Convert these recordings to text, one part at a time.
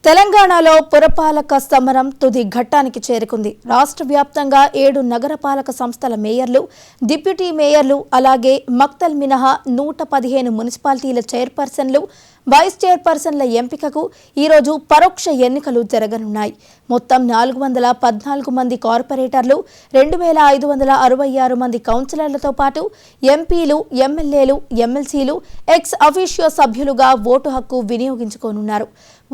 తెలంగాణలో పురపాలక సమరం తుది ఘట్టానికి చేరుకుంది. రాష్ట్ర వ్యాప్తంగా 7 నగరపాలక సంస్థల మేయర్లు, డిప్యూటీ మేయర్లు, అలాగే మక్తల్ మినహా 115 మున్సిపాలిటీల చైర్పర్సన్లు, వైస్ చైర్పర్సన్ల ఎంపికకు ఈరోజు పరోక్ష ఎన్నికలు జరగనున్నాయి. మొత్తం 414 మంది కార్పొరేటర్లు, 2566 మంది కౌన్సిలర్లతో పాటు ఎంపీలు, ఎమ్మెల్యేలు, ఎమ్మెల్సీలు ఎక్స్ అఫీషియో సభ్యులుగా ఓటు హక్కు వినియోగించుకోనున్నారు.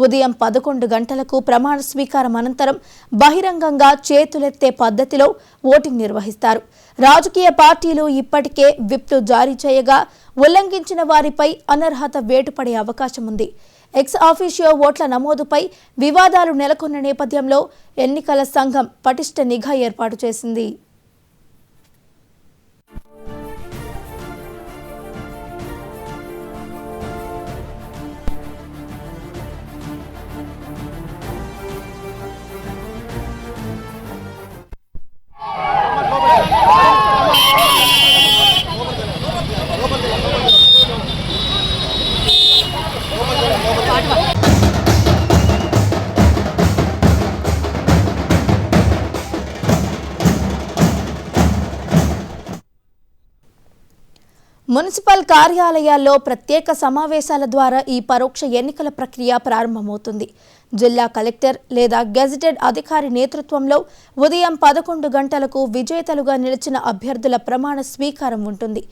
ఉదయం 11 గంటలకు ప్రమాణ స్వీకారం అనంతరం బహిరంగంగా చేతులెత్తే పద్ధతిలో ఓటింగ్ నిర్వహిస్తారు. రాజకీయ పార్టీలు ఇప్పటికే విప్లు జారీ చేయగా ఉల్లంఘించిన వారిపై అనర్హత వేటుపడే అవకాశం ఉంది. ఎక్స్ ఆఫీషియో ఓట్ల నమోదుపై వివాదాలు నెలకొన్న నేపథ్యంలో ఎన్నికల సంఘం పటిష్ట నిఘా ఏర్పాటు చేసింది. మున్సిపల్ కార్యాలయాల్లో ప్రత్యేక సమావేశాల ద్వారా ఈ పరోక్ష ఎన్నికల ప్రక్రియ ప్రారంభమవుతుంది. జిల్లా కలెక్టర్ లేదా గెజిటెడ్ అధికారి నేతృత్వంలో ఉదయం 11 గంటలకు విజేతలుగా నిలిచిన అభ్యర్థుల ప్రమాణ స్వీకారం ఉంటుంది.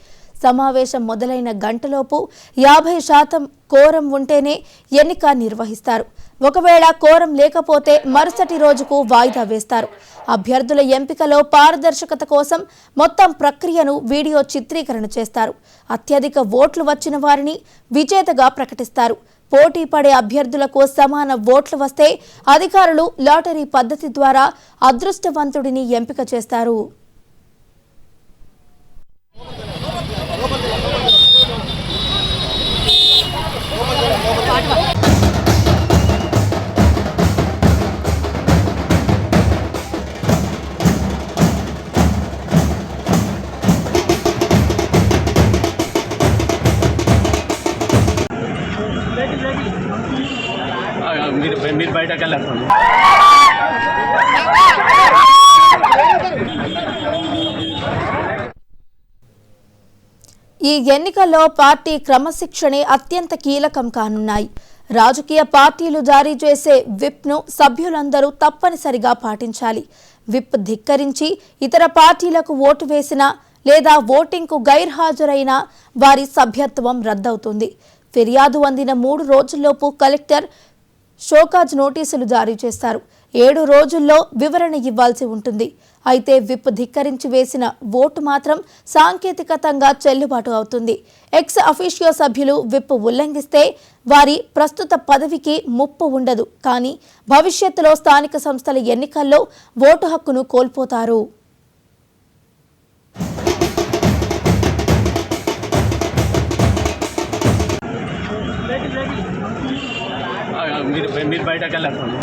సమావేశం మొదలైన గంటలోపు 50% కోరం ఉంటేనే ఎన్నిక నిర్వహిస్తారు. ఒకవేళ కోరం లేకపోతే మరుసటి రోజుకు వాయిదా వేస్తారు. అభ్యర్థుల ఎంపికలో పారదర్శకత కోసం మొత్తం ప్రక్రియను వీడియో చిత్రీకరణ చేస్తారు. అత్యధిక ఓట్లు వచ్చిన వారిని విజేతగా ప్రకటిస్తారు. పోటీ పడే అభ్యర్థులకు సమాన ఓట్లు వస్తే అధికారులు లాటరీ పద్ధతి ద్వారా అదృష్టవంతుడిని ఎంపిక చేస్తారు. మీరు బయటకు వెళ్ళండి. ఈ ఎన్నికల్లో పార్టీ క్రమశిక్షణే అత్యంత కీలకం కానున్నాయి. రాజకీయ పార్టీలు జారీ చేసే విప్ను సభ్యులందరూ తప్పనిసరిగా పాటించాలి. విప్ ధిక్కరించి ఇతర పార్టీలకు ఓటు వేసినా లేదా ఓటింగ్కు గైర్హాజరైన వారి సభ్యత్వం రద్దవుతుంది. ఫిర్యాదు అందిన 3 రోజుల్లోపు కలెక్టర్ షోకాజ్ నోటీసులు జారీ చేస్తారు. 7 రోజుల్లో వివరణ ఇవ్వాల్సి ఉంటుంది. అయితే విప్ ధిక్కరించి వేసిన ఓటు మాత్రం సాంకేతికతంగా చెల్లుబాటు అవుతుంది. ఎక్స్ అఫీషియో సభ్యులు విప్ ఉల్లంఘిస్తే వారి ప్రస్తుత పదవికి ముప్పు ఉండదు, కానీ భవిష్యత్తులో స్థానిక సంస్థల ఎన్నికల్లో ఓటు హక్కును కోల్పోతారు. మీరు బయటకు వెళ్ళండి.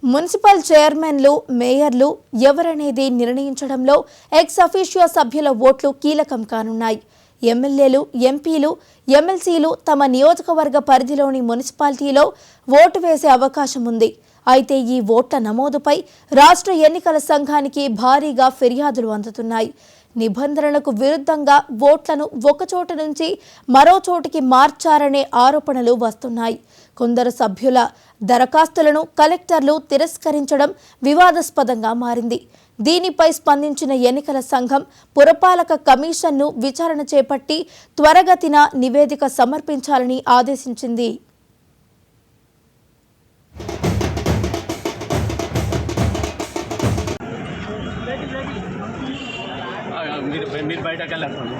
మున్సిపల్ చైర్మన్లు, మేయర్లు ఎవరనేది నిర్ణయించడంలో ఎక్స్ అఫీషియో సభ్యుల ఓట్లు కీలకం కానున్నాయి. ఎమ్మెల్యేలు, ఎంపీలు, ఎమ్మెల్సీలు తమ నియోజకవర్గ పరిధిలోని మున్సిపాలిటీలో ఓటు వేసే అవకాశం ఉంది. అయితే ఈ ఓట్ల నమోదుపై రాష్ట్ర ఎన్నికల సంఘానికి భారీగా ఫిర్యాదులు అందుతున్నాయి. నిబంధనలకు విరుద్ధంగా ఓట్లను ఒక చోటు నుంచి మరో చోటికి మార్చారనే ఆరోపణలు వస్తున్నాయి. కొందరు సభ్యుల దరఖాస్తులను కలెక్టర్లు తిరస్కరించడం వివాదాస్పదంగా మారింది. దీనిపై స్పందించిన ఎన్నికల సంఘం పురపాలక కమిషన్ను విచారణ చేపట్టి త్వరగతిన నివేదిక సమర్పించాలని ఆదేశించింది. మీరు బయటకు వెళ్ళండి.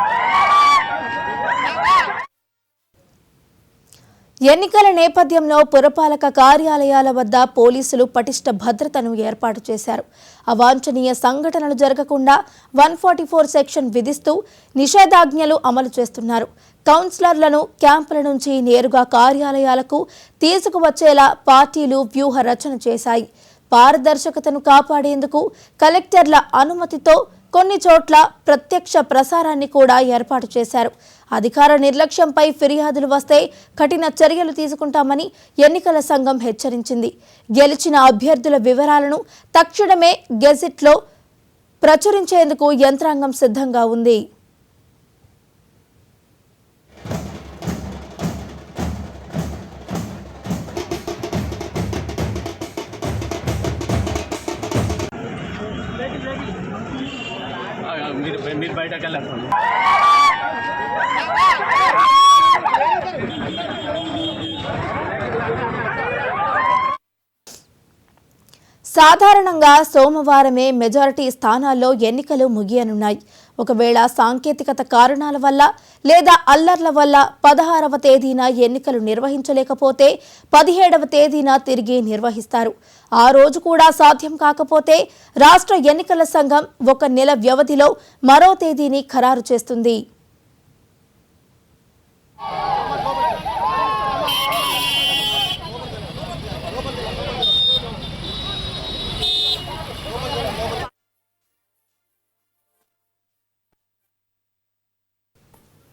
ఎన్నికల నేపథ్యంలో పురపాలక కార్యాలయాల వద్ద పోలీసులు పటిష్ట భద్రతను ఏర్పాటు చేశారు. అవాంఛనీయ సంఘటనలు జరగకుండా 144 సెక్షన్ విధిస్తూ నిషేధాజ్ఞలు అమలు చేస్తున్నారు. కౌన్సిలర్లను క్యాంపుల నుంచి నేరుగా కార్యాలయాలకు తీసుకువచ్చేలా పార్టీలు వ్యూహ రచన చేశాయి. పారదర్శకతను కాపాడేందుకు కలెక్టర్ల అనుమతితో కొన్ని చోట్ల ప్రత్యక్ష ప్రసారాన్ని కూడా ఏర్పాటు చేశారు. అధికార నిర్లక్ష్యంపై ఫిర్యాదులు వస్తే కఠిన చర్యలు తీసుకుంటామని ఎన్నికల సంఘం హెచ్చరించింది. గెలిచిన అభ్యర్థుల వివరాలను తక్షణమే గెజిట్లో ప్రచురించేందుకు యంత్రాంగం సిద్ధంగా ఉంది. మీరు బయటకు వెళ్ళకండి. సాధారణంగా సోమవారమే మెజారిటీ స్థానాల్లో ఎన్నికలు ముగియనున్నాయి. ఒకవేళ సాంకేతికత కారణాల వల్ల లేదా అల్లర్ల వల్ల 16వ తేదీన ఎన్నికలు నిర్వహించలేకపోతే 17వ తేదీన తిరిగి నిర్వహిస్తారు. ఆ రోజు కూడా సాధ్యం కాకపోతే రాష్ట్ర ఎన్నికల సంఘం 1 నెల వ్యవధిలో మరో తేదీని ఖరారు చేస్తుంది.